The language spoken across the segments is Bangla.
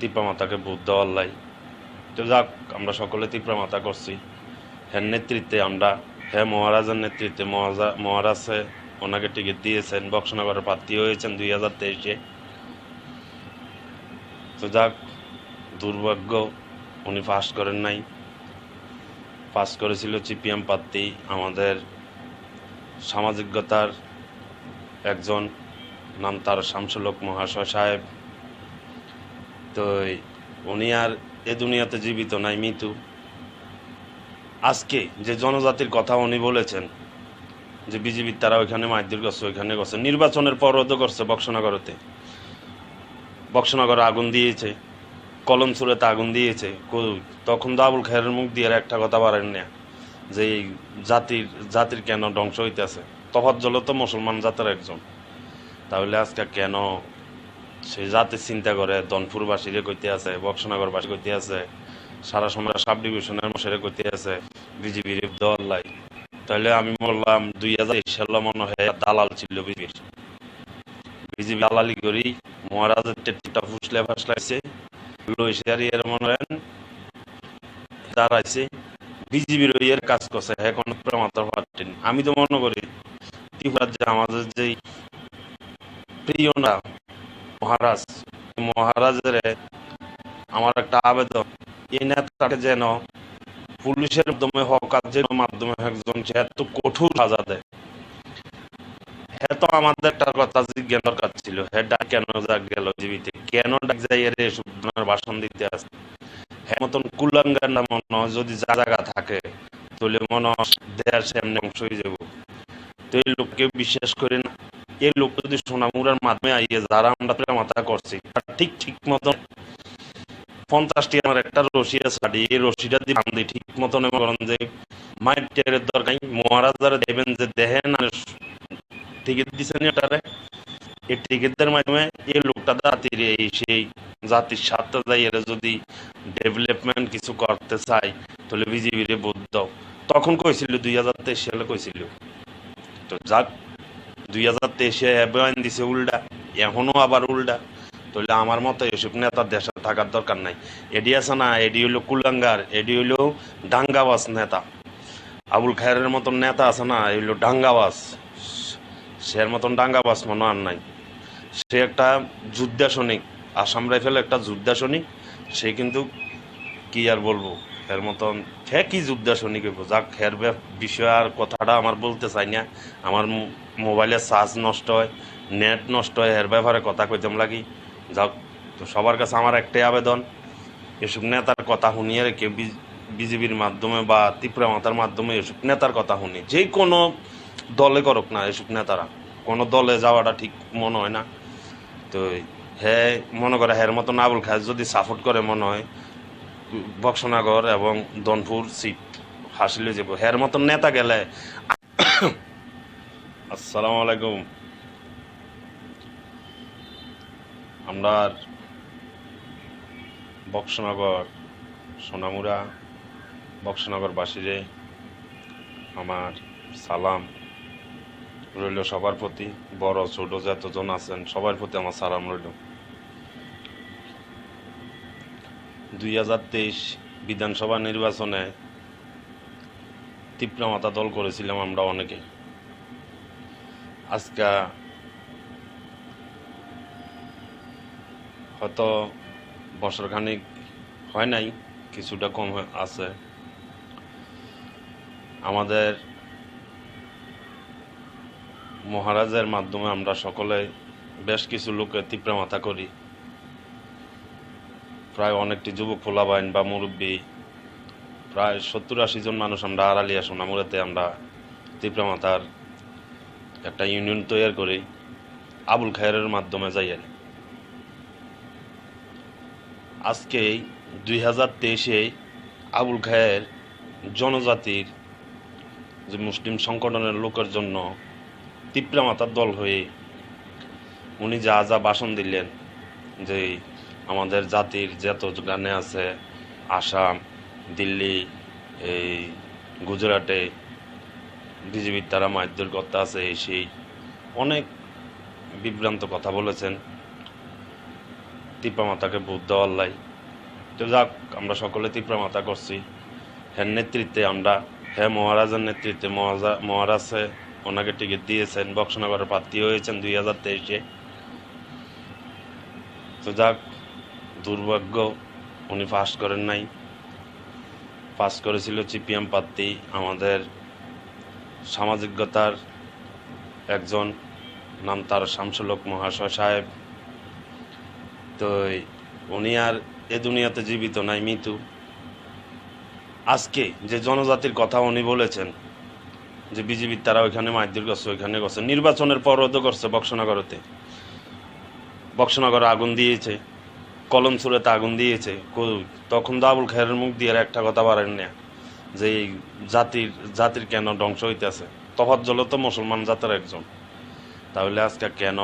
তিপ্রামাতাকে ভোট দেওয়ার লাই। তো যাক, আমরা সকলে তিপ্রামাতা করছি। হ্যাঁ নেতৃত্বে আমরা, হ্যাঁ মহারাজের নেতৃত্বে মহারাজে ওনাকে টিকিট দিয়েছেন, বক্সনগরের প্রার্থী হয়েছেন 2023-এ। তো যাক, দুর্ভাগ্য উনি পাস করেন নাই। পাস করেছিল সিপিএম প্রার্থী, আমাদের সামাজিকতার একজন, নাম তার শামসুল হক মহাশয় সাহেব। তো উনি আর এ দুনিয়াতে জীবিত নাই, মৃত্যু। আজকে যে জনজাতির কথা উনি বলেছেন যে বিজেপির তারা ওইখানে মারধর করছে, ওইখানে করছে, নির্বাচনের পরও তো করছে। বক্সনগরে আগুন দিয়েছে, কলমসুরেতে আগুন দিয়েছে। তখন তো আবুল খায়েরের মুখ দিয়ে একটা কথা বাড়েন না যে এই জাতির কেন ধ্বংস হইতেছে। তফাজ্জল তো মুসলমান জাতের একজন, তাহলে আজকে কেন সেই জাতির চিন্তা করে দনপুরবাসীরে কইতে আছে, বক্সনগরবাসী কইতে আছে, সারা সময় সাব ডিভিশনের মশারে কইতে আছে বিজেপির দল লাই। তাহলে আমি বললাম 2023 সালে মনে হয় দালাল ছিল বিজেপি দালালি করি মহারাজের টেটটা ফুসলে ফাসলাইছে, লইসারি এর মনে হয় দাঁড়াইছে, বিজেপির এর কাজ করছে। এখন মাথার পার্টি আমি তো মনে করি ত্রিপুরার যে আমাদের যে প্রিয় না মহারাজের আমার একটা আবেদন, এই নেতাকে যেন পুলিশের মাধ্যমে হোক আর যে মাধ্যমে একজন সে এত কঠোর সাজা দেয়। হ্যাঁ তো আমাদের একটা কথা জিজ্ঞাসা দরকার ছিল, হ্যাঁ ডাক কেন যা গেল জীবিতে, কেন ডাক যাই এর এসব ভাষণ দিতে আসে। হ্যাঁ মতন কুলাঙ্গার না মনে যদি যা জায়গা থাকে তাহলে মনে দেশ এমনি অংশ হয়ে যাব। তো এই লোককে বিশ্বাস করি না। এই লোক যদি সোনামুড়ার মাধ্যমে আইয়ে যারা আমরা মাথা করছি ঠিক মতন 50টি আমার একটা রশি আছে, এই রশিটা দিয়ে বান্ধি ঠিক মতন করেন যে মায়ের টেরের দরকার মহারাজারা দেবেন যে দেখেন টিকিট দিচ্ছেন এটারে, এই টিকিটের মাধ্যমে এই লোকটা জাতির এই সেই জাতির স্বার্থে যাই এরা যদি ডেভেলপমেন্ট কিছু করতে চাই তাহলে বিজেপির ভোট দাও। তখন কইছিল 2023 সালে কইছিল। তো যাক 2023-এ বয়ান দিছে উল্টা, এখনো আবার উল্টা। তাহলে আমার মতো এসব নেতার দেশে থাকার দরকার নাই। এডি আছে না, এডি হইলো কুলাঙ্গার, এডি হইলো ডাঙ্গাবাজ নেতা। আবুল খায়ের মতন নেতা আছে না, এই হইলো ডাঙ্গাবাজ। সের মতন ডাঙ্গাবাজ মনে আর নাই। সে একটা যোদ্ধা সৈনিক, আসাম রাইফেল একটা যোদ্ধা সৈনিক। সে কিন্তু কি আর বলবো, এর মতন সে কি যোদ্ধা সৈনিক হইব। যাক, এর বিষয় আর কথাটা আমার বলতে চাই না। আমার মোবাইলের চার্জ নষ্ট হয়, নেট নষ্ট হয়, এর ব্যাপারে কথা কইতাম লাগি। যাক, তো সবার কাছে আমার একটাই আবেদন, এসব নেতার কথা শুনিয়ে রেখে বিজেপির মাধ্যমে বা ত্রিপুরা মাতার মাধ্যমে এসব নেতার কথা শুনি, যে কোনো দলে করুক না এসব নেতারা, কোনো দলে যাওয়াটা ঠিক মনে হয় না। তো হ্যাঁ মনে করে হ্যার মতন আবুল খায়ের যদি সাপোর্ট করে মনে হয় বক্সনগর এবং দনপুর সিট হাসিলে যাব। হ্যার মতন নেতা গেলে। আসসালামু আলাইকুম। আমরা বক্সনগর সোনামুড়া বক্সনগরবাসীরে আমার সালাম রইল সবার প্রতি, বড় ছোট যতজন আছেন সবার প্রতি আমার সালাম রইল। 2023 বিধানসভা নির্বাচনে তীব্রমাতা দল করেছিলাম আমরা অনেকে। আজকে হয়তো বছরখানিক হয় নাই, কিছুটা কম আছে। আমাদের মহারাজের মাধ্যমে আমরা সকলে বেশ কিছু লোকে তীব্রমাতা করি। প্রায় অনেকটি যুবক ফোলাবাইন বা মুরব্বী, প্রায় 70-80 জন মানুষ আমরা আড়ালিয়া সোনামুড়াতে আমরা তীব্রমাতার একটা ইউনিয়ন তৈরি করি আবুল খায়েরের মাধ্যমে যাইয়া। আজকে 2023-এ আবুল খায়ের জনজাতির যে মুসলিম সংগঠনের লোকের জন্য তীব্রমাতার দল হয়ে উনি যা যা ভাষণ দিলেন, যে আমাদের জাতির যত গানে আছে, আসাম, দিল্লি, এই গুজরাটে বিজেপির তারা মারধর করতে আছে, সেই অনেক বিভ্রান্ত কথা বলেছেন। তিপ্রা মাতাকে বুধ দেওয়ার লাই। তো যাক, আমরা সকলে তিপ্রা মাতা করছি। হ্যাঁ নেতৃত্বে আমরা, হ্যাঁ মহারাজের নেতৃত্বে মহারাজে ওনাকে টিকিট দিয়েছেন, বক্সনগরের প্রার্থী হয়েছেন 2023-এ। তো যাক, দুর্ভাগ্য উনি পাস করেন নাই। পাস করেছিল সিপিএম প্রার্থী, আমাদের সামাজিকতার একজন, নাম তার শামসুল হক মহাশয় সাহেব। তো উনি আর এ দুনিয়াতে জীবিত নাই, মৃত্যু। আজকে যে জনজাতির কথা উনি বলেছেন যে বিজেপির তারা ওইখানে মারধর করছে, ওইখানে করছে, নির্বাচনের পরও তো করছে। বক্সনগরে আগুন দিয়েছে, কলমসুরেতে আগুন দিয়েছে। তখন তো আবুল খায়েরের মুখ দিয়ে একটা কথা পারেন না যে এই জাতির কেন ধ্বংস হইতেছে। তফাজ্জল তো মুসলমান জাতের একজন, তাহলে আজকে কেন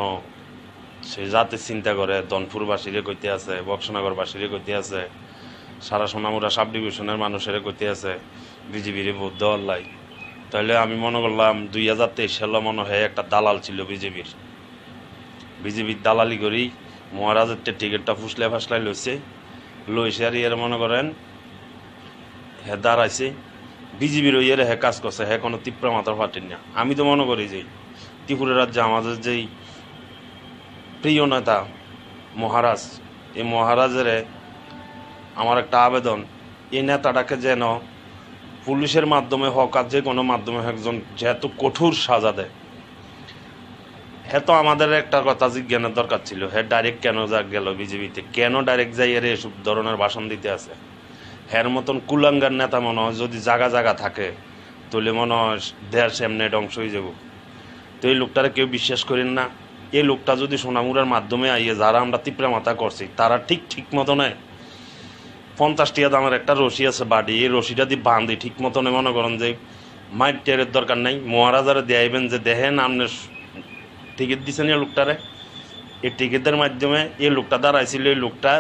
সে জাতির চিন্তা করে দনপুরবাসীরে কইতে আছে, বক্সনগরবাসীরে কইতে আছে, সারা সোনামুড়া সাব ডিভিশনের মানুষের কইতে আছে বিজেপির ভোট দেওয়ার লাই। তাহলে আমি মনে করলাম 2023 সালে মনে হয় একটা দালাল ছিল বিজেপির দালালি করি মহারাজের টিকিটটা ফাসলাই লইছে আর ইয়ের মনে করেন হে দাঁড়াইছে বিজেপির ইয়ের হে কাজ করছে, হে কোনো তিপ্রা মাথার ফাটেন না। আমি তো মনে করি যে ত্রিপুরা রাজ্যে আমাদের যেই প্রিয় নেতা মহারাজ, এই মহারাজের আমার একটা আবেদন, এই নেতাটাকে যেন পুলিশের মাধ্যমে হোক আর যে কোনো মাধ্যমে একজন যেহেতু কঠোর সাজা দেয়। হ্যাঁ তো আমাদের একটা কথা জিজ্ঞানের দরকার ছিল, হ্যাঁ ডাইরেক্ট কেন গেল বিজেপিতে, কেন ডাইরেক্ট যাই এর এসব ধরনের ভাষণ দিতে আছে। হ্যার মতন কুলাঙ্গার নেতা মনে হয় যদি জায়গা থাকে তাহলে মনে হয় দেশ এমনি ধ্বংস হয়ে যাব। তো এই লোকটারে কেউ বিশ্বাস করেন না। এই লোকটা যদি সোনামুড়ার মাধ্যমে আইয়ে যারা আমরা তিপ্রা মাথা করছি তারা ঠিক মতো নেয় 50 টাকা দামের একটা রশি আছে বাড়ি, এই রশিটা দিয়ে বাঁধি ঠিক মতনে মনে করেন যে মাইট টেরের দরকার নাই, মহারাজারে দেয়াইবেন যে দেখেন আপনার টিকিট দিচ্ছেন এই লোকটারে। এই টিকিটের মাধ্যমে এই লোকটা দাঁড়াইছিল, এই লোকটা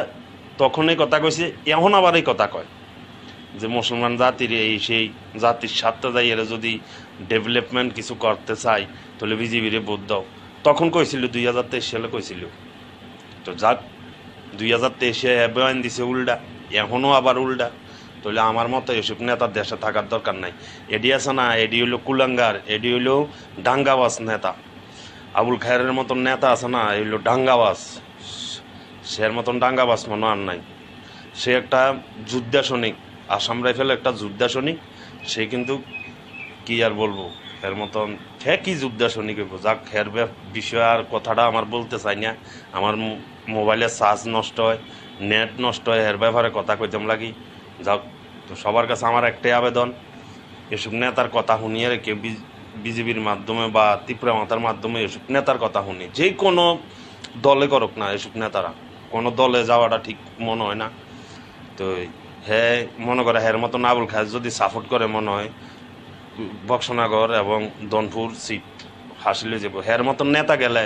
তখনই কথা কইছে, এখন আবার এই কথা কয় যে মুসলমান জাতির এই সেই জাতির স্বার্থে যাই এরা যদি ডেভেলপমেন্ট কিছু করতে চাই তাহলে বিজেপির ভোট দাও। তখন কইছিল 2023 সালে কইছিল। তো যাক 2023-এ বয়ান দিছে উল্টা, এখনও আবার উল্টা। তাহলে আমার মতো এসব নেতার দেশে থাকার দরকার নাই। এডি আছে না, এডি হইলো কুলাঙ্গার, এডি হইলো ডাঙ্গাবাজ নেতা। আবুল খায়েরের মতন নেতা আছে না, এগুলো ডাঙ্গাবাজ। সের মতন ডাঙ্গাবাজ মনে আর নাই। সে একটা যোদ্ধা সৈনিক, আসাম রাইফেল একটা যোদ্ধা সৈনিক। সে কিন্তু কি আর বলবো, এর মতন কি যোদ্ধা সৈনিক হইব। যাক, এর বিষয়ে আর কথাটা আমার বলতে চাই না। আমার মোবাইলের চার্জ নষ্ট হয়, নেট নষ্ট হয়, এর ব্যাপারে কথা কইতাম লাগি। যাক, তো সবার কাছে আমার একটাই আবেদন, এসব নেতার কথা শুনিয়ে রেখে বিজেপির মাধ্যমে বা ত্রিপুরা মাতার মাধ্যমে এসব নেতার কথা শুনি, যে কোনো দলে করুক না, এসব নেতারা কোনো দলে যাওয়াটা ঠিক মনে হয় না। তো হ্যাঁ মনে করে হ্যার মতন আবুল খায়ের যদি সাপোর্ট করে মনে হয় বক্সনগর এবং দনপুর সিট হাসিলে যাব। হ্যার মতন নেতা গেলে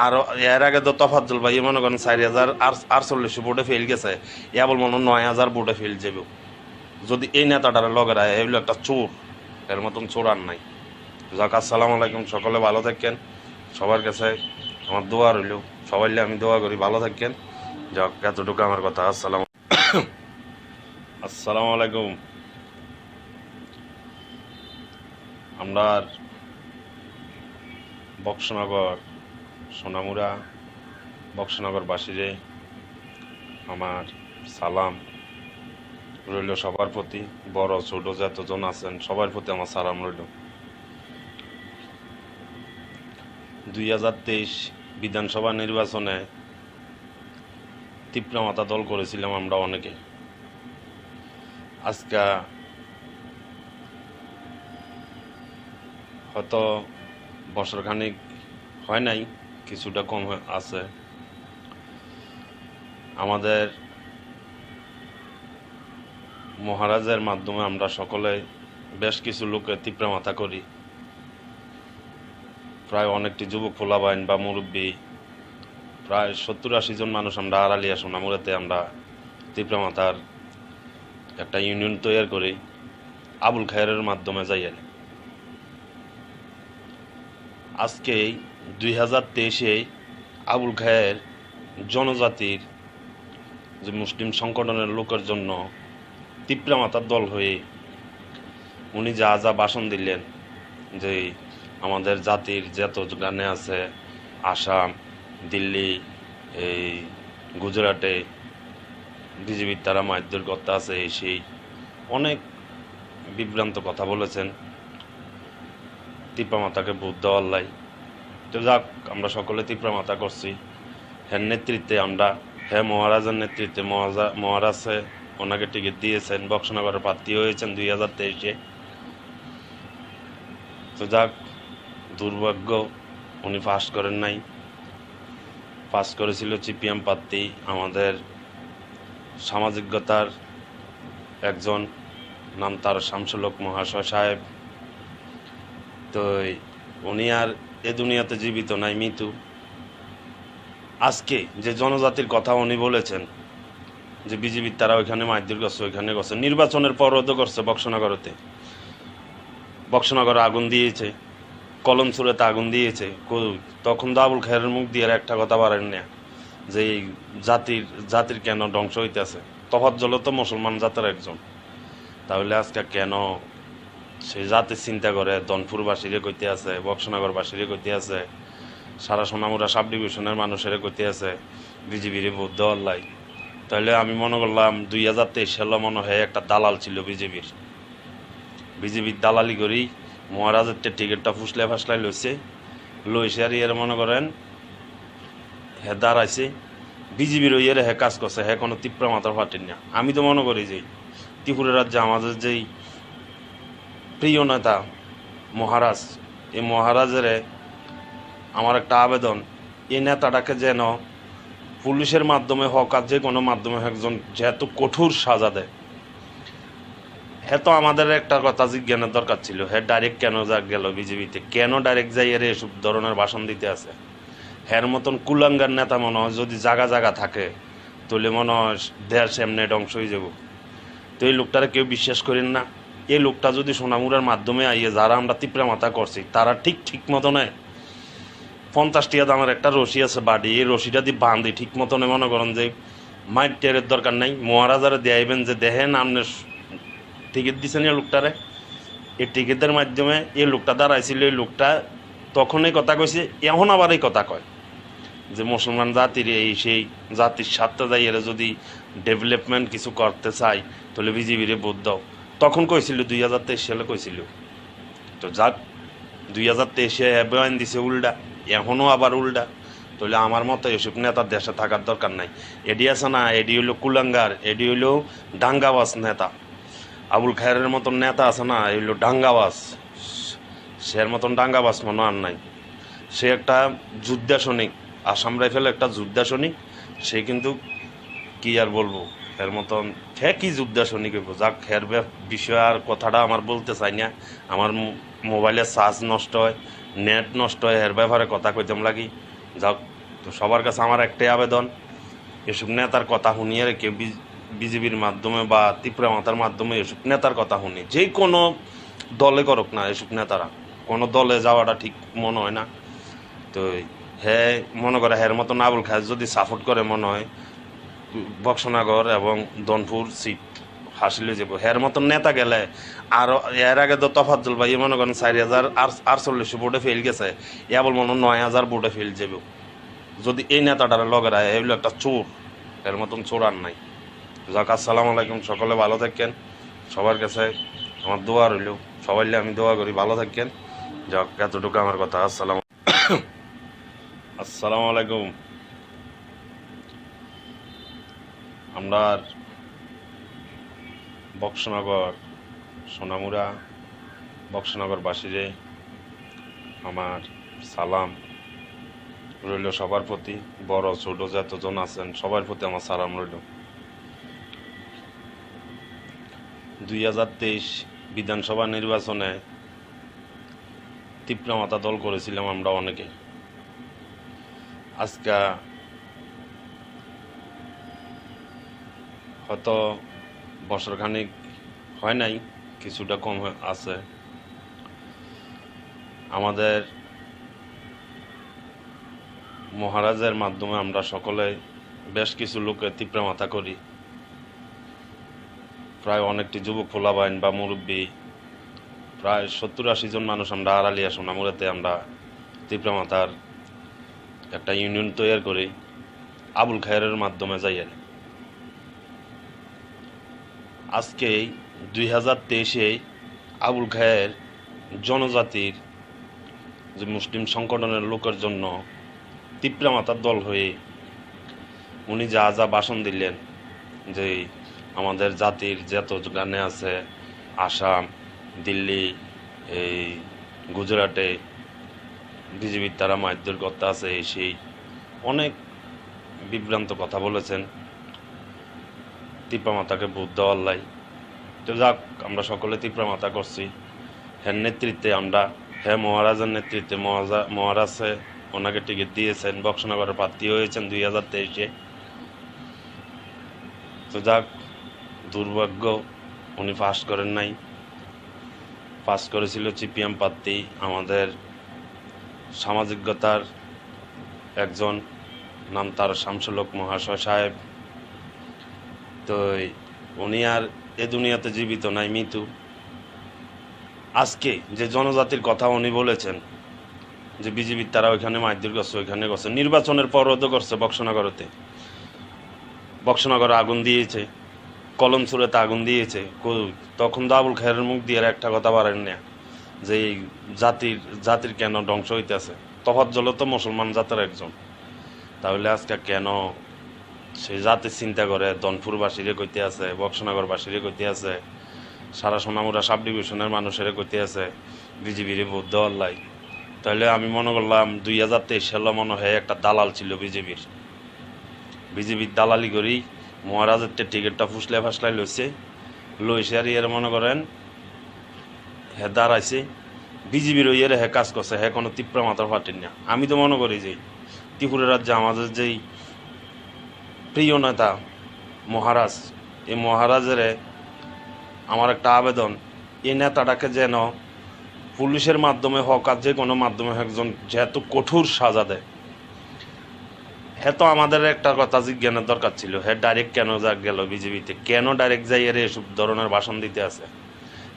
আর এর আগে তো তফাজ্জল ভাই মনে করেন 4,048 ভোটে ফেল গেছে, বল মনে 9,000 ভোটে ফেল যাব। যদি এই নেতাটার লগেরা এগুলো একটা চোর, এর মতন চোর আর নাই। যাক, আসসালামু আলাইকুম, সকলে ভালো থাকেন। সবার কাছে আমার দোয়া রইল, সবাই আমি দোয়া করি ভালো থাকেন। যাক, এতটুকু আমার কথা। আসসালামু আলাইকুম। আমরা বক্সনগর সোনামুড়া বক্সনগরবাসীরে আমার সালাম রইল, সবার প্রতি, বড় ছোট যতজন আছেন সবার প্রতি আমার সালাম রইল। 2023 বিধানসভা নির্বাচনে তিপ্রা মাতা দল করেছিলাম আমরা অনেকে। আজকে হয়তো বছরখানিক হয় নাই, কিছুটা কম আছে। আমাদের মহারাজের মাধ্যমে আমরা সকলে বেশ কিছু লোকে তিপ্রা মাথা করি। প্রায় অনেকটি যুবক পোলাবাইন বা মুরব্বী, প্রায় 70-80 জন মানুষ আমরা আড়ালিয়া সোনামুড়াতে আমরা তিপ্রা মাথার একটা ইউনিয়ন তৈরি করি আবুল খায়েরের মাধ্যমে যাইয়ে। আজকে 2023-এ আবুল খায়ের জনজাতির যে মুসলিম সংগঠনের লোকের জন্য তিপ্রামাতার দল হয়ে উনি যা যা ভাষণ দিলেন, যে আমাদের জাতির যত গানে আছে, আসাম, দিল্লি, এই গুজরাটে বিজেপির তারা মারধর করতে আছে, সেই অনেক বিভ্রান্ত কথা বলেছেন তিপ্রামাতাকে ভোট দেওয়ার লাই। তো যাক, আমরা সকলে তিপ্রামাতা করছি। হ্যাঁ নেতৃত্বে আমরা, হ্যাঁ মহারাজের নেতৃত্বে, মহারাজে ওনাকে টিকিট দিয়েছেন, বক্সনগরের প্রার্থী হয়েছেন 2023-এ। তো যাক, দুর্ভাগ্য উনি পাস করেন নাই। পাস করেছিল সিপিএম প্রার্থী, আমাদের সামাজিকতার একজন, নাম তার শামসুল হক মহাশয় সাহেব। তো উনি আর এ দুনিয়াতে জীবিত নাই, মৃত্যু। আজকে যে জনজাতির কথা উনি বলেছেন, যে বিজেপির তারা ওইখানে মারধর করছে, ওইখানে করছে, নির্বাচনের পরও তো করছে। বক্সনগরে আগুন দিয়েছে, কলমসুরেতে আগুন দিয়েছে। তখন তো আবুল খায়েরের মুখ দিয়ে একটা কথা পারেন না, যে এই জাতির কেন ধ্বংস হইতেছে। তফাজ্জল তো মুসলমান জাতের একজন, তাহলে আজকে কেন সেই জাতির চিন্তা করে দনপুরবাসীরে কইতে আছে, বক্সনগরবাসীরে কইতে আছে, সারা সোনামুরা সাব ডিভিশনের মানুষের কইতে আছে বিজেপির ভোট দেওয়ার লাই। তাহলে আমি মনে করলাম 2023 সালে মনে হয় একটা দালাল ছিল বিজেপির দালালি করেই মহারাজের টিকিটটা ফাসলাই লইছে আর এর মনে করেন হে দাঁড়াইছে বিজেপির ওই হে কাজ করছে, হে কোনো তীব্র মাত্রা পার্টির না। আমি তো মনে করি যে ত্রিপুরা রাজ্যে আমাদের যেই প্রিয় নেতা মহারাজ, এই মহারাজের আমার একটা আবেদন, এই নেতাটাকে যেন পুলিশের মাধ্যমে হোক আর যে কোনো মাধ্যমে একজন যেহেতু কঠোর সাজা দেয়। হ্যাঁ তো আমাদের একটা কথা জিজ্ঞানের দরকার ছিল, হ্যাঁ ডাইরেক্ট কেন গেল বিজেপিতে, কেন ডাইরেক্ট যাই এর এসব ধরনের ভাষণ দিতে আছে। হ্যার মতন কুলাঙ্গার নেতা মনে হয় যদি জায়গা থাকে, তাহলে মনে হয় দেশ এমনি ধ্বংস হয়ে যাব। তো এই লোকটারে কেউ বিশ্বাস করেন না। এই লোকটা যদি সোনামুড়ার মাধ্যমে আইয়ে যারা আমরা তিপ্রামাতা করছি, তারা ঠিক মতো নেয় 50 টাকা দামের একটা রশি আছে বাড়ি, এই রশিটা দিয়ে বাঁধি ঠিক মতনে, মনে করেন যে মাইট টেরের দরকার নাই, মহারাজারে দেয়াইবেন যে দেখেন আপনি টিকিট দিচ্ছেন এই লোকটারে। এই টিকিটের মাধ্যমে এই লোকটা দাঁড়াইছিল, এই লোকটা তখন এই কথা কইছে, এখন আবার এই কথা কয় যে মুসলমান জাতির এই সেই জাতির স্বার্থে যাই এরা যদি ডেভেলপমেন্ট কিছু করতে চাই তাহলে বিজেপিরে ভোট দাও। তখন কইছিল 2023 সালে কইছিল। তো যাক, 2023-এ বয়ান দিছে উল্টা, এখনও আবার উল্টা। তাহলে আমার মতো এসব নেতার দেশে থাকার দরকার নাই। এডি আছে না, এডি হইলো কুলাঙ্গার, এডি হইলো ডাঙ্গাবাজ নেতা। আবুল খায়েরের মতন নেতা আছে না, হইলো ডাঙ্গাবাজ। সের মতন ডাঙ্গাবাজ মনে আর নাই। সে একটা যোদ্ধা সৈনিক, আসাম রাইফেল একটা যোদ্ধা সৈনিক। সে কিন্তু কি আর বলবো, এর মতন কি যোদ্ধা সৈনিক হইব। যাক, এর বিষয়ে আর কথাটা আমার বলতে চাই না। আমার মোবাইলের চার্জ নষ্ট হয়, নেট নষ্ট হয়, এর ব্যাপারে কথা কইতাম লাগি। যাক, তো সবার কাছে আমার একটাই আবেদন, এসব নেতার কথা শুনিয়ে কেউ বিজেপির মাধ্যমে বা ত্রিপুরা মাতার মাধ্যমে এসব নেতার কথা শুনি, যে কোনো দলে করুক না, এসব নেতারা কোনো দলে যাওয়াটা ঠিক মনে হয় না। তো হ্যাঁ মনে করে হ্যার মতন আবুল খায়ের যদি সাপোর্ট করে, মনে হয় বক্সনগর এবং দনপুর সিট হাসিলে যাব। হ্যার মতন নেতা গেলে আর এর আগে তো তফাজ্জল ভাই মনে করেন 4,048 ভোটে ফেল গেছে, বল মনে 9,000 ভোটে ফেল যাব। যদি এই নেতাটার লগের আয়, এগুলো একটা চোর, এর মতন চোর আর নাই। যাক, আসসালামু আলাইকুম, সকলে ভালো থাকেন। সবার কাছে আমার দোয়া রইল, সবাই আমি দোয়া করি ভালো থাকেন। যাক, এতটুকু আমার কথা। আসসালামু আলাইকুম। আমরা বক্সনগর সোনামুড়া বক্সনগরবাসীরে আমার সালাম রইল সবার প্রতি, বড় ছোট যতজন আছেন সবার প্রতি আমার সালাম রইল। 2023 বিধানসভা নির্বাচনে তিপ্রামাতা দল করেছিলাম আমরা অনেকে। আজকে হয়তো বছরখানিক হয় নাই, কিছুটা কম আছে। আমাদের মহারাজের মাধ্যমে আমরা সকলে বেশ কিছু লোকের তীব্র মাথা করি, প্রায় অনেকটি যুবক পোলাবাইন বা মুরব্বী, প্রায় 70-80 জন মানুষ আমরা আড়ালিয়া সোনামুড়াতে আমরা তীব্র মাথার একটা ইউনিয়ন তৈরি করি আবুল খায়েরের মাধ্যমে যাইয়া। আজকে 2023-এ আবুল খায়ের জনজাতির যে মুসলিম সংগঠনের লোকের জন্য তীব্র মাথার দল হয়ে উনি যা যা ভাষণ দিলেন, যে আমাদের জাতির যত গানে আছে, আসাম, দিল্লি, এই গুজরাটে বিজেপির তারা মারধর করতে আছে, সেই অনেক বিভ্রান্ত কথা বলেছেন তীব্র মাতাকে ভোট দেওয়ার লাই। তো যাক, আমরা সকলে তীব্র মাতা করছি। হ্যাঁ নেতৃত্বে আমরা, হ্যাঁ মহারাজের নেতৃত্বে, মহারাজে ওনাকে টিকিট দিয়েছেন, বক্সনগরের প্রার্থী হয়েছেন 2023-এ। তো যাক, দুর্ভাগ্য উনি পাস করেন নাই, পাস করেছিল সিপিএম প্রার্থী, আমাদের সামাজিকতার একজন, নাম তার শামসুল হক মহাশয় সাহেব। তো উনি আর এ দুনিয়াতে জীবিত নাই, মৃত্যু। আজকে যে জনজাতির কথা উনি বলেছেন, যে বিজেপির তারা ওইখানে মারধর করছে, ওইখানে করছে, নির্বাচনের পরও করছে। বক্সনগরে আগুন দিয়েছে, কলমসুরেতে আগুন দিয়েছে। তখন তো আবুল খায়েরের মুখ দিয়ে একটা কথা পারেন না যে জাতির কেন ধ্বংস হইতেছে। তফাজ্জল তো মুসলমান জাতের একজন, তাহলে আজকে কেন সেই জাতির চিন্তা করে দনপুরবাসীরে কইতে আছে, বক্সনগরবাসীরে কইতে আছে, সারা সোনামুড়া সাব ডিভিশনের মানুষের কইতে আছে বিজেপির ভোট দেওয়ার লাই? তাহলে আমি মনে করলাম 2023 সালে মনে হয় একটা দালাল ছিল বিজেপির দালালি করি মহারাজের টিকিটটা ফাসলাই লইছে আর ইয়ের মনে করেন হ্যাঁ দাঁড়াইছে বিজেপির ইয়ের হ্যাঁ কাজ করছে, হ্যাঁ কোনো তীব্র মাথার ফাটেন না। আমি তো মনে করি যে ত্রিপুরা রাজ্যে আমাদের যেই প্রিয় নেতা মহারাজ, এই মহারাজের আমার একটা আবেদন, এই নেতাটাকে যেন পুলিশের মাধ্যমে হোক আর যে কোনো মাধ্যমে একজন যেহেতু কঠোর সাজা দেয়। হ্যাঁ তো আমাদের একটা কথা জিজ্ঞানের দরকার ছিল, হ্যাঁ ডাইরেক্ট কেন গেল বিজেপিতে, কেন ডাইরেক্ট যাই এর এসব ধরনের ভাষণ দিতে আছে?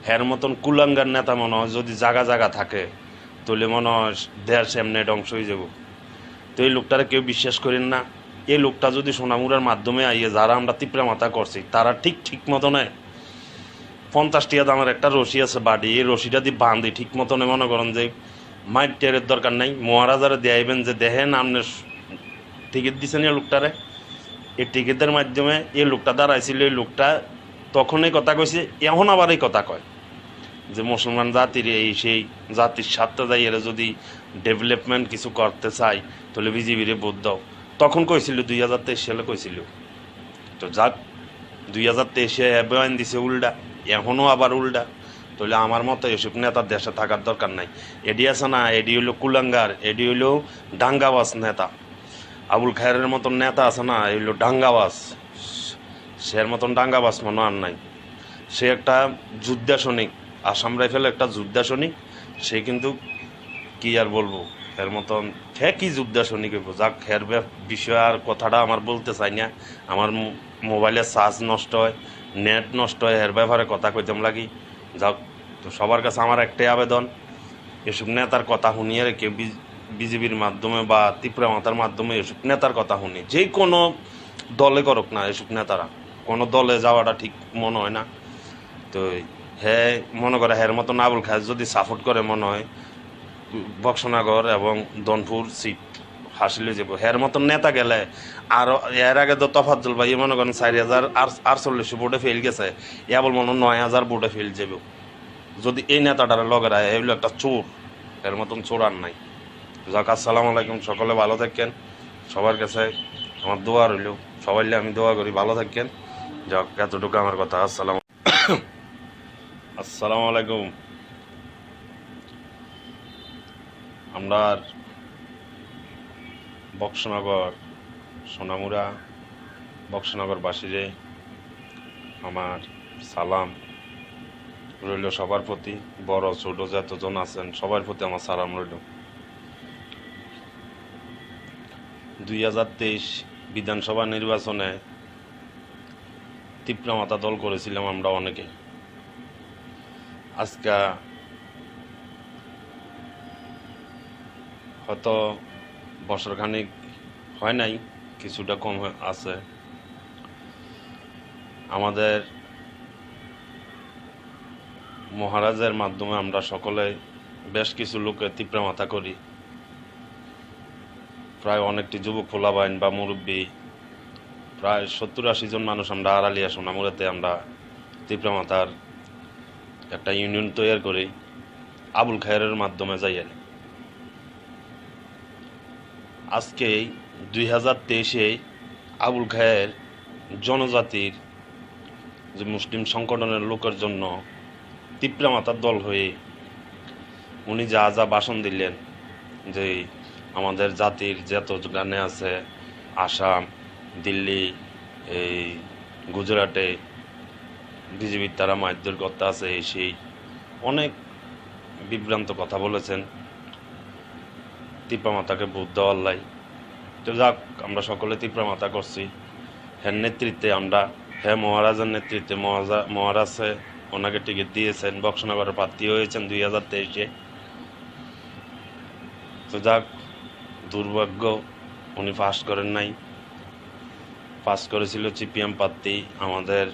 হ্যার মতন কুলাঙ্গার নেতা মনে হয় যদি জায়গা থাকে তাহলে মনে হয় দেশ এমনি ধ্বংস হয়ে যাব। তো এই লোকটারে কেউ বিশ্বাস করেন না। এই লোকটা যদি সোনামুড়ার মাধ্যমে আইয়ে যারা আমরা তীব্র মাথা করছি তারা ঠিক মতো নেয় 50 টাকা দামের একটা রশি আছে বাড়ি, এই রশিটা দিয়ে বাঁধি ঠিক মতনে মনে করেন যে মাইট টেরের দরকার নাই, মহারাজারে দেয়াইবেন যে দেখেন আপনার টিকিট দিচ্ছেন এই লোকটারে। এই টিকিটের মাধ্যমে এই লোকটা দাঁড়াইছিল, এই লোকটা তখনই কথা কইছে, এখন আবার এই কথা কয় যে মুসলমান জাতির সেই জাতির স্বার্থে যাই এরা যদি ডেভেলপমেন্ট কিছু করতে চাই তাহলে বিজেপিরে ভোট দাও। তখন কইছিল 2023 সালে কইছিল। তো যাক, 2023-এ বয়ান দিছে উল্টা, এখনও আবার উল্টা। তাহলে আমার মতো এসব নেতার দেশে থাকার দরকার নাই। এডি আছে না, এডি হইলো কুলাঙ্গার, এডি হইলো ডাঙ্গাবাজ নেতা। আবুল খায়েরের মতন নেতা আছে না, এই হইলো ডাঙ্গাবাজ। সের মতন ডাঙ্গাবাজ মনে আর নাই। সে একটা যোদ্ধা সৈনিক, আসাম রাইফেল একটা যোদ্ধা সৈনিক। সে কিন্তু কি আর বলবো, এর মতন কি যোদ্ধা সৈনিক হইব। যাক, এর বিষয় আর কথাটা আমার বলতে চাই না। আমার মোবাইলের চার্জ নষ্ট হয়, নেট নষ্ট হয়, এর ব্যাপারে কথা কইতাম লাগি। যাক, তো সবার কাছে আমার একটাই আবেদন, এসব নেতার কথা শুনিয়ে রেখে বিজেপির মাধ্যমে বা ত্রিপুরা মাতার মাধ্যমে এসব নেতার কথা শুনি, যে কোনো দলে করুক না, এসব নেতারা কোনো দলে যাওয়াটা ঠিক মনে হয় না। তো হ্যাঁ মনে করে হ্যার মতন আবুল খায়ের যদি সাপোর্ট করে মনে হয় বক্সনগর এবং দনপুর সিট হাসিলে যাব। হ্যার মতন নেতা গেলে আর এর আগে তো তফাজ্জল ভাই মনে করেন 4048 ভোটে ফেল গেছে, বল মনে 9000 ভোটে ফেল যাবে যদি এই নেতাটার লগেরা। এগুলো একটা চোর, এর মতন চোর আর নাই। যাক, আসসালামু আলাইকুম, সকলে ভালো থাকেন। সবার কাছে আমার দোয়া রইল, সবাই আমি দোয়া করি ভালো থাকেন। যাক, এতটুকু আমার কথা। আসসালামু আলাইকুম। আমরা বক্সনগর সোনামুড়া বক্সনগরবাসীরে আমার সালাম রইল, সবার প্রতি, বড় ছোট যতজন আছেন সবার প্রতি আমার সালাম রইল। 2023 বিধানসভা নির্বাচনে তীব্রমাতা দল করেছিলাম আমরা অনেকে। আজকে হয়তো বছরখানিক হয় নাই, কিছুটা কম আছে। আমাদের মহারাজের মাধ্যমে আমরা সকলে বেশ কিছু লোকে তীব্রমাতা করি। প্রায় অনেকটি যুবক পোলাবাইন বা মুরব্বী, প্রায় 70-80 জন মানুষ আমরা আড়ালিয়া সোনামুড়াতে আমরা তীব্রমাতার একটা ইউনিয়ন তৈরি করি আবুল খায়েরের মাধ্যমে যাইয়ের। আজকে 2023-এ আবুল খায়ের জনজাতির যে মুসলিম সংগঠনের লোকের জন্য তীব্রমাতার দল হয়ে উনি যা যা ভাষণ দিলেন, যে আমাদের জাতির যত গানে আছে, আসাম, দিল্লি, এই গুজরাটে বিজেপির তারা মারধর করতে আছে, সেই অনেক বিভ্রান্ত কথা বলেছেন তীব্রমাতাকে ভোট দেওয়ার লাই। তো যাক, আমরা সকলে তীব্রমাতা করছি। হ্যাঁ নেতৃত্বে আমরা, হ্যাঁ মহারাজের নেতৃত্বে, মহারাজে ওনাকে টিকিট দিয়েছেন, বক্সনগরের প্রার্থী হয়েছেন 2023-এ। তো যাক, দুর্ভাগ্য উনি পাস করেন নাই। পাস করেছিল সিপিএম প্রার্থী, আমাদের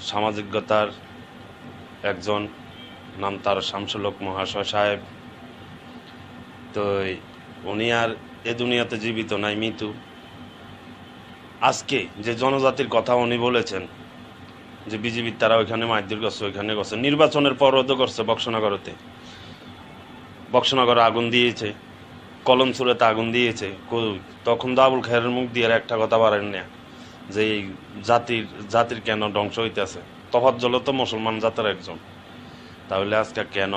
সামাজিকতার একজন, নাম তার শামসুল হক মহাশয় সাহেব। তো উনি আর এ দুনিয়াতে জীবিত নাই, মৃত্যু। আজকে যে জনজাতির কথা উনি বলেছেন, যে বিজেপির তারা ওইখানে মারধর করছে, ওইখানে করছে, নির্বাচনের পরও তো করছে। বক্সনগরে আগুন দিয়েছে, কলমসুরেতে আগুন দিয়েছে। তখন তো আবুল খায়েরের মুখ দিয়ে একটা কথা পারেন না, যে এই জাতির কেন ধ্বংস হইতেছে। তফাজ্জল তো মুসলমান জাতের একজন, তাহলে আজকে কেন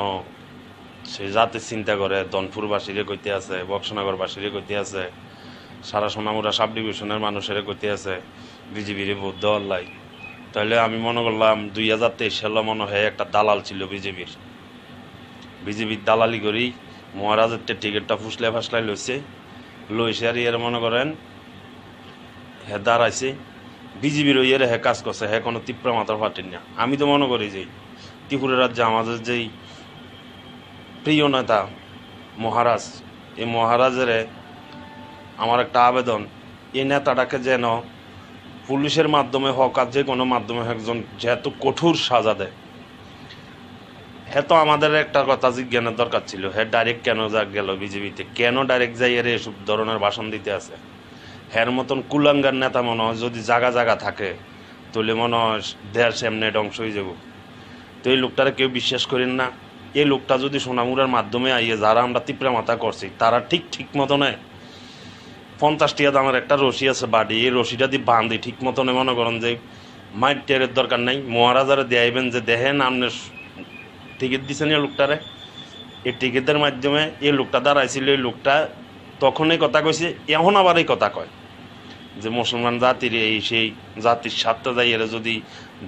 সেই জাতির চিন্তা করে দনপুরবাসীরে কইতে আছে, বক্সনগরবাসীরে কইতে আছে, সারা সোনামুড়া সাব ডিভিশনের মানুষের কইতে আছে বিজেপির ভোট দেওয়ার লাই। তাহলে আমি মনে করলাম 2023 সালে মনে হয় একটা দালাল ছিল বিজেপির দালালি করি মহারাজের টিকিটটা ফাসলাই লইছে আর এর মনে করেন হে দাঁড়াইছে বিজেপির ওই হে কাজ করছে, হে কোনো তীব্রমাতার পার্টির না। আমি তো মনে করি যে ত্রিপুরা রাজ্যে আমাদের যেই প্রিয় নেতা মহারাজ, এই মহারাজের আমার একটা আবেদন, এই নেতাটাকে যেন পুলিশের মাধ্যমে হোক আর যে কোনো মাধ্যমে একজন যেহেতু কঠোর সাজা দেয়। হ্যাঁ তো আমাদের একটা কথা জিজ্ঞানের দরকার ছিল, হ্যাঁ ডাইরেক্ট কেন গেল বিজেপিতে, কেন ডাইরেক্ট যাই এর এসব ধরনের ভাষণ দিতে আছে। হ্যার মতন কুলাঙ্গার নেতা মনে হয় যদি জায়গা থাকে তাহলে মনে হয় দেশ এমনি ধ্বংস হয়ে যাব। তো এই লোকটারে কেউ বিশ্বাস করেন না। এই লোকটা যদি সোনামুড়ার মাধ্যমে আইয়ে যারা আমরা তীব্রমাতা করছি তারা ঠিক মতনে 50 টাকা দামের একটা রশি আছে বাড়ি, এই রশিটা দিয়ে বাঁধি ঠিক মতনে মনে করেন যে মাইট টেরের দরকার নাই, মহারাজারে দেয়াইবেন যে দেখেন আপনি টিকিট দিচ্ছেন এই লোকটারে। এই টিকিটের মাধ্যমে এই লোকটা দাঁড়াইছিল, এই লোকটা তখন এই কথা কইছে, এখন আবার এই কথা কয় যে মুসলমান জাতির এই সেই জাতির স্বার্থে যাই এরা যদি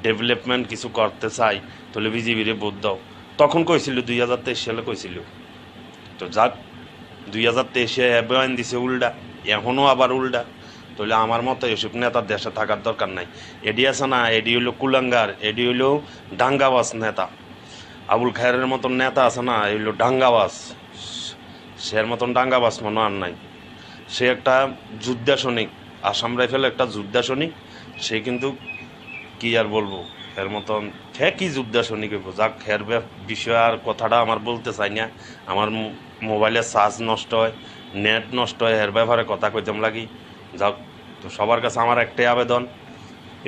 ডেভেলপমেন্ট কিছু করতে চাই তাহলে বিজেপিরে ভোট দাও। তখন কইছিল 2023 সালে কইছিল। তো যাক 2023-এ বয়ান দিছে উল্টা, এখনও আবার উল্টা। তাহলে আমার মতো এসব নেতার দেশে থাকার দরকার নাই। এডি আছে না, এডি হইলো কুলাঙ্গার, এডি হইলো ডাঙ্গাবাজ নেতা। আবুল খায়েরের মতন নেতা আছে না, হইলো ডাঙ্গাবাজ। সের মতন ডাঙ্গাবাজ মনে আর নাই। সে একটা যোদ্ধা সৈনিক, আসাম রাইফেল একটা যোদ্ধা সৈনিক। সে কিন্তু কি আর বলবো, এর মতন কি যোদ্ধা সৈনিক হইব। যাক, হের বিষয় আর কথাটা আমার বলতে চাই না। আমার মোবাইলের চার্জ নষ্ট হয়, নেট নষ্ট হয়, এর ব্যাপারে কথা কইতাম লাগি। যাক, তো সবার কাছে আমার একটাই আবেদন,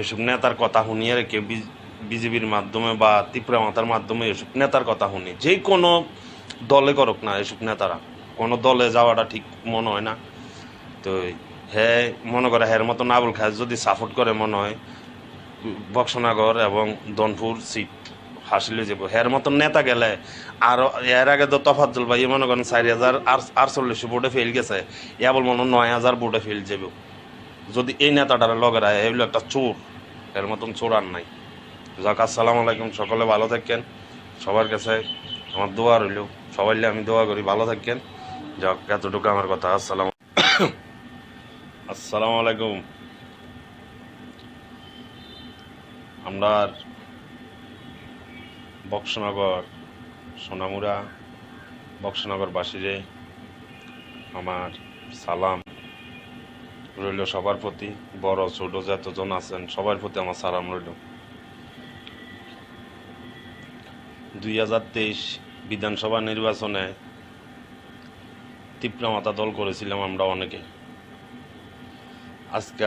এসব নেতার কথা শুনিয়ে রেখে বিজেপির মাধ্যমে বা তীব্রমাতার মাধ্যমে এসব নেতার কথা শুনি, যে কোনো দলে করুক না, এসব নেতারা কোনো দলে যাওয়াটা ঠিক মনে হয় না। তো হ্যাঁ মনে করে হের মতন আবুল খায়ের যদি সাপোর্ট করে মনে হয় বক্সনগর এবং দনপুর সিট হাসিলে যাব। হের মতন নেতা গেলে আর এর আগে তো তফাজ্জল ভাই মনে করেন 4048 ভোটে ফেল গেছে, বল মনে 9000 ভোটে ফেল যাব। যদি এই নেতাটার লগের আয় এগুলো একটা চোর, এর মতন চোর আর নাই। যাক, আসসালামু আলাইকুম, সকলে ভালো থাকেন। সবার কাছে আমার দোয়া রইল, সবাইলে আমি দোয়া করি ভালো থাকেন। যাক, এতটুকু আমার কথা। আসসালাম। আসসালামু আলাইকুম। আমরা বক্সনগর সোনামুড়া বক্সনগর বাসীরে আমার সালাম রইল সবার প্রতি, বড় ছোট যতজন আছেন সবার প্রতি আমার সালাম রইল। 2023 বিধানসভা নির্বাচনে তীব্রমাতা দল করেছিলাম আমরা অনেকে। আজকে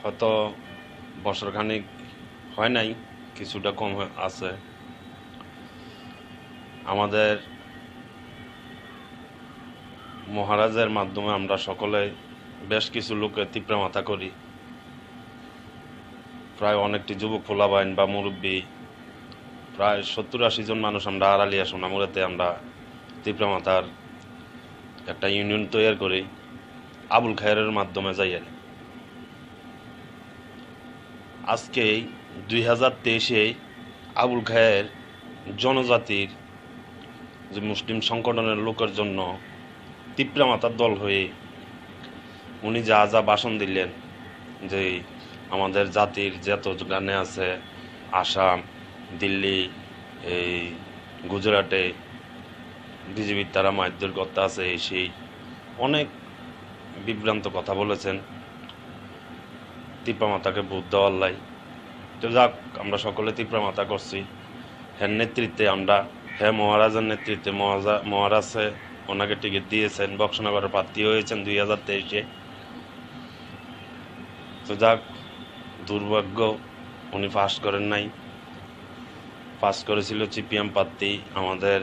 হয়তো বছরখানিক হয় নাই, কিছুটা কম আছে। আমাদের মহারাজের মাধ্যমে আমরা সকলে বেশ কিছু লোকে তীব্রমাতা করি। প্রায় অনেকটি যুবক পোলাবাইন বা মুরব্বী, প্রায় 70-80 জন মানুষ আমরা আড়ালিয়া সোনামুড়াতে আমরা তীব্রমাতার একটা ইউনিয়ন তৈরি করি আবুল খায়েরের মাধ্যমে যাইয়ে। আজকে 2023-এ আবুল খায়ের জনজাতির যে মুসলিম সংগঠনের লোকের জন্য তীব্রমাতার দল হয়ে উনি যা যা ভাষণ দিলেন, যে আমাদের জাতির যত গানে আছে, আসাম, দিল্লি, এই গুজরাটে বিজেপির তারা মারধর করতে আছে, সেই অনেক বিভ্রান্ত কথা বলেছেন তীব্রমাতাকে ভোট দেওয়ার লাই। তো যাক, আমরা সকলে তীব্রমাতা করছি। হ্যাঁ নেতৃত্বে আমরা, হ্যাঁ মহারাজের নেতৃত্বে মহারাজে ওনাকে টিকিট দিয়েছেন, বক্সনগরের প্রার্থী হয়েছেন 2023-এ। তো যাক, দুর্ভাগ্য উনি পাস করেন নাই। পাস করেছিল সিপিএম প্রার্থী, আমাদের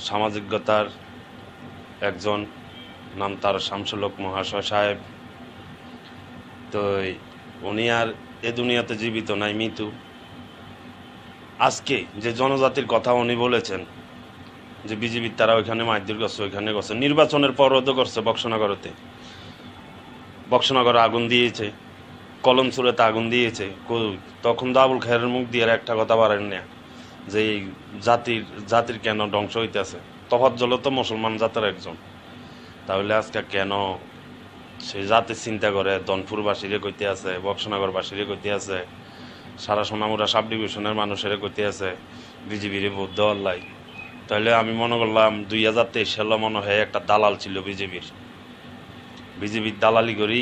সামাজিকতার একজন, নাম তার শামসুল হক মহাশয় সাহেব। তো উনি আর এ দুনিয়াতে জীবিত নাই, মৃত্যু। আজকে যে জনজাতির কথা উনি বলেছেন, যে বিজেপির তারা ওইখানে মারধর করছে, ওইখানে করছে, নির্বাচনের পরও তো করছে। বক্সনগরে আগুন দিয়েছে, কলমচুরেতে আগুন দিয়েছে। তখন তো আবুল খায়েরের মুখ দিয়ে একটা কথা বাড়েন না, যে এই জাতির কেন ধ্বংস হইতেছে। তফাজ্জল তো মুসলমান জাতের একজন, তাহলে আজকে কেন সেই জাতির চিন্তা করে দনপুরবাসীরে কইতে আছে, বক্সনগরবাসীরে কইতে আছে, সারা সোনামুড়া সাব ডিভিশনের মানুষের কইতে আছে বিজেপির ভোট দেওয়ার লাই। তাহলে আমি মনে করলাম 2023 সালে মনে হয় একটা দালাল ছিল বিজেপির দালালি করি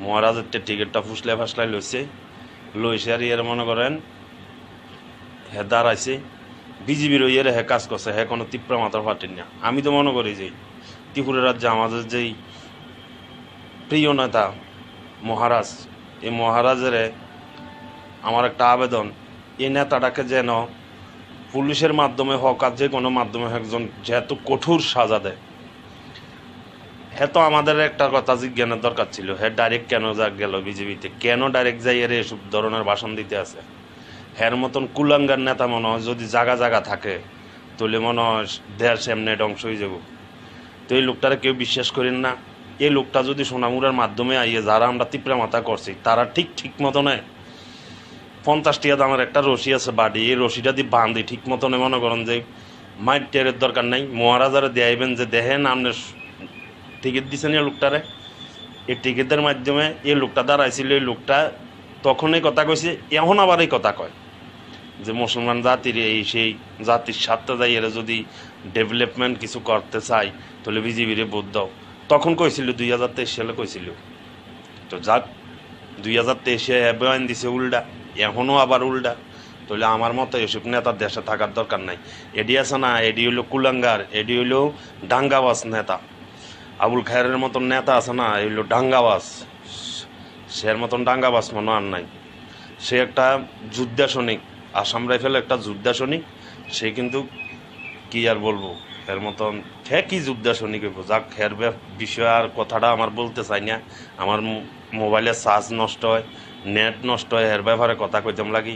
মহারাজের টিকিটটা ফাসলাই লইছে আর ইয়ের মনে করেন হে দাঁড়াইছে বিজেপির ইয়ের হে কাজ করছে, হে কোনো তীব্রমাতার ফাটেন না। আমি তো মনে করি যে ত্রিপুরা রাজ্যে আমাদের যেই প্রিয় নেতা মহারাজ, এই মহারাজের আমার একটা আবেদন, এই নেতাটাকে যেন পুলিশের মাধ্যমে হোক আর যে কোনো মাধ্যমে একজন যেহেতু কঠোর সাজা দেয়। হ্যাঁ তো আমাদের একটা কথা জিজ্ঞানের দরকার ছিল, হ্যাঁ ডাইরেক্ট কেন গেল বিজেপিতে, কেন ডাইরেক্ট যাই এর এসব ধরনের ভাষণ দিতে আছে। হ্যার মতন কুলাঙ্গার নেতা মনে হয় যদি জায়গা থাকে তাহলে মনে হয় দেশ এমনি ধ্বংস হয়ে যাব। তো এই লোকটারে কেউ বিশ্বাস করেন না। এই লোকটা যদি সোনামুড়ার মাধ্যমে আইয়ে যারা আমরা তীব্রমাতা করছি তারা ঠিক মতো নেয় 50 টাকা দামের একটা রশি আছে বাড়ি, এই রশিটা দিয়ে বাঁধি ঠিক মতনে মনে করেন যে মাইট টেরের দরকার নাই, মহারাজারে দেয়াইবেন যে দেখেন আপনি টিকিট দিচ্ছেন এই লোকটারে। এই টিকিটের মাধ্যমে এই লোকটা দাঁড়াইছিল, এই লোকটা তখনই কথা কইছে, এখন আবার এই কথা কয় যে মুসলমান জাতির সেই জাতির স্বার্থে যাই এরা যদি ডেভেলপমেন্ট কিছু করতে চাই তাহলে বিজেপিরে ভোট দাও। তখন কইছিল 2023 সালে কইছিল। তো যাক, 2023-এ বয়ান দিছে উল্টা, এখনও আবার উল্টা। তাহলে আমার মতো এসব নেতার দেশে থাকার দরকার নাই। এডি আছে না, এডি হইলো কুলাঙ্গার, এডি হইলো ডাঙ্গাবাজ নেতা। আবুল খায়েরের মতন নেতা আছে না, এই হইলো ডাঙ্গাবাজ। সের মতন ডাঙ্গাবাজ মনে আর নাই। সে একটা যোদ্ধা সৈনিক, আসাম রাইফেল একটা যোদ্ধা সৈনিক। সে কিন্তু কি আর বলবো, এর মতন কি যোদ্ধা সৈনিক হইব। যাক, এর বিষয়ে আর কথাটা আমার বলতে চাই না। আমার মোবাইলের চার্জ নষ্ট হয়, নেট নষ্ট হয়, এর ব্যাপারে কথা কইতাম লাগি।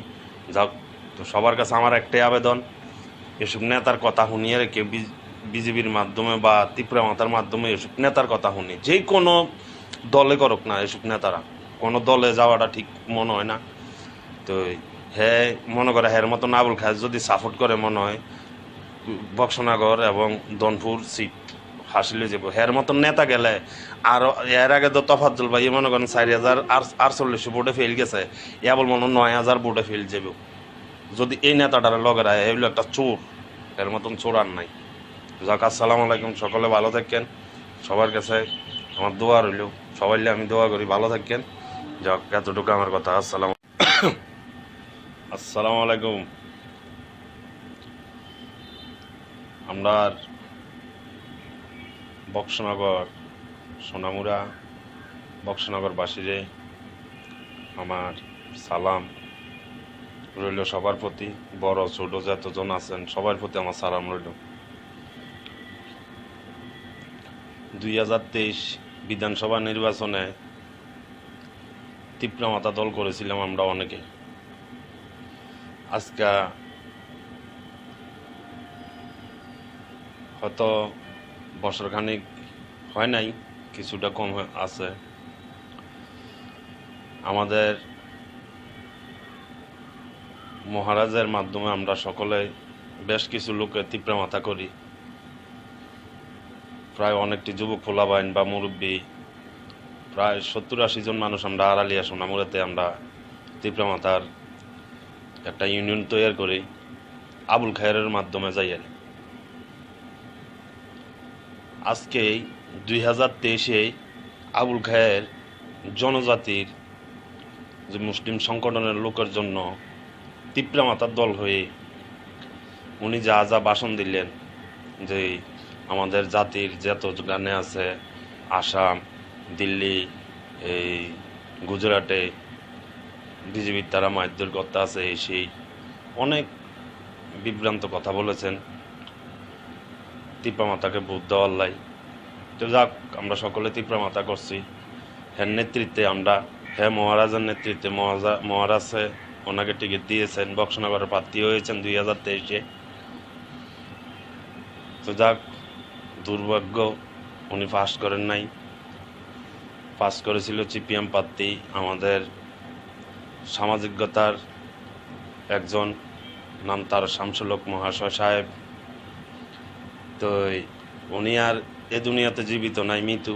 যাক, তো সবার কাছে আমার একটাই আবেদন, এসব নেতার কথা শুনিয়ে রেখে বিজেপির মাধ্যমে বা তীব্রমাতার মাধ্যমে এসব নেতার কথা শুনি, যে কোনো দলে করুক না, এসব নেতারা কোনো দলে যাওয়াটা ঠিক মনে হয় না। তো হ্যাঁ মনে করে হ্যার মতন আবুল খায়ের যদি সাপোর্ট করে মনে হয় বক্সনগর এবং দনপুর সিট ফাঁসি লয়ে যাবো। হের মতন নেতা গেলে আর এর আগে তো তফাজ্জল ভাই মনে করেন 4,048 ভোটে ফেল গেছে, বল মনে 9,000 ভোটে ফেল যাবে। যদি এই নেতাটার লগেরা এগুলো একটা চোর, এর মতন চোর আর নাই। যাক, আসসালামু আলাইকুম, সকলে ভালো থাকেন। সবার কাছে আমার দোয়া রইল, সবাই আমি দোয়া করি ভালো থাকেন। যাক, এতটুকু আমার কথা। আসসালামু আলাইকুম। আমরা বক্সনগর সোনামুড়া বক্সনগরবাসীরে আমার সালাম রইল সবার প্রতি, বড় ছোট যতজন আছেন সবার প্রতি আমার সালাম রইল। 2023 বিধানসভা নির্বাচনে তীব্রমাতা দল করেছিলাম আমরা অনেকে। আজকে হয়তো বছরখানিক হয় নাই, কিছুটা কম আছে। আমাদের মহারাজের মাধ্যমে আমরা সকলে বেশ কিছু লোকে তীব্রমাতা করি। প্রায় অনেকটি যুবক ফোলাবাইন বা মুরব্বী, প্রায় 70-80 জন মানুষ আমরা আড়ালিয়া সোনামুড়াতে আমরা তীব্রমাতার একটা ইউনিয়ন তৈরি করি আবুল খায়েরের মাধ্যমে যাইয়া। আজকে 2023-এ আবুল খায়ের জনজাতির যে মুসলিম সংগঠনের লোকের জন্য তীব্রমাতার দল হয়ে উনি যা যা ভাষণ দিলেন, যে আমাদের জাতির যত গানে আছে, আসাম, দিল্লি, এই গুজরাটে বিজেপির তারা মারধর করতে আছে, সেই অনেক বিভ্রান্ত কথা বলেছেন তীব্রমাতাকে ভোট দেওয়ার লাই। তো যাক, আমরা সকলে তীব্রমাতা করছি। হ্যাঁ নেতৃত্বে আমরা, হ্যাঁ মহারাজের নেতৃত্বে, মহারাজে ওনাকে টিকিট দিয়েছেন, বক্সনগরের প্রার্থী হয়েছেন 2023-এ। তো যাক, দুর্ভাগ্য উনি পাস করেন নাই। পাস করেছিল সিপিএম প্রার্থী, আমাদের সামাজিকতার একজন, নাম তার শামসুল হক মহাশয় সাহেব। তো উনি আর এ দুনিয়াতে জীবিত নাই, মৃত্যু।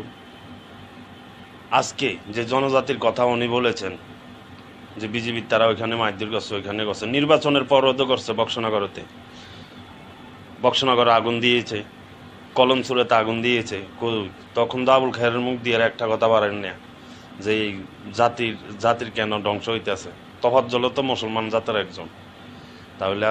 আজকে যে জনজাতির কথা উনি বলেছেন, যে বিজেপির তারা ওইখানে মারধর করছে, ওইখানে করছে, নির্বাচনের পরও তো করছে। বক্সনগরে আগুন দিয়েছে, কলমছুরেতে আগুন দিয়েছে। তখন তো আবুল খায়েরের মুখ দিয়ে একটা কথা পারেন না, যে এই জাতির কেন ধ্বংস হইতেছে। তফাজ্জল তো মুসলমান জাতের একজন, তাহলে